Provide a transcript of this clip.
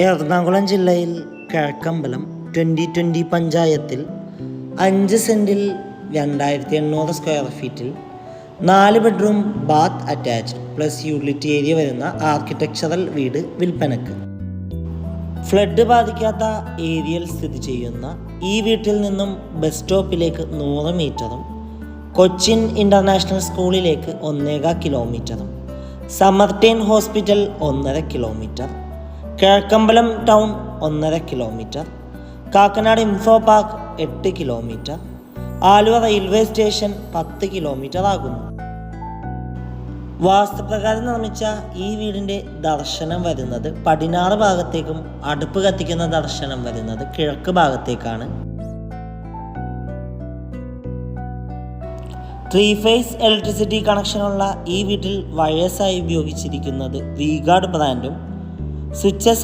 എറണാകുളം ജില്ലയിൽ കിഴക്കമ്പലം 2020 പഞ്ചായത്തിൽ 5 സെൻറ്റിൽ 2800 സ്ക്വയർ ഫീറ്റിൽ 4 bedroom bath attached plus utility area വരുന്ന ആർക്കിടെക്ചറൽ വീട് വിൽപ്പനക്ക്. ഫ്ലഡ് ബാധിക്കാത്ത ഏരിയയിൽ സ്ഥിതി ചെയ്യുന്ന ഈ വീട്ടിൽ നിന്നും ബസ് സ്റ്റോപ്പിലേക്ക് 100 മീറ്ററും കൊച്ചിൻ ഇൻ്റർനാഷണൽ സ്കൂളിലേക്ക് 1.25 കിലോമീറ്ററും Samaritan hospital 1.5 kilometre, Kizhakkambalam town 1.5 kilometre, Kakkanad info park 8 kilometre, Aluva railway station 10 kilometre ആകുന്നു. വാസ്തുപ്രകാരം നിർമ്മിച്ച ഈ വീടിൻ്റെ ദർശനം വരുന്നത് പടിഞ്ഞാറ് ഭാഗത്തേക്കും അടുപ്പ് കത്തിക്കുന്ന ദർശനം വരുന്നത് കിഴക്ക് ഭാഗത്തേക്കാണ്. 3 ഫേസ് ഇലക്ട്രിസിറ്റി കണക്ഷനുള്ള ഈ വീട്ടിൽ വയേഴ്സായി ഉപയോഗിച്ചിരിക്കുന്നത് വി ഗാർഡ് ബ്രാൻഡും സ്വിച്ചസ്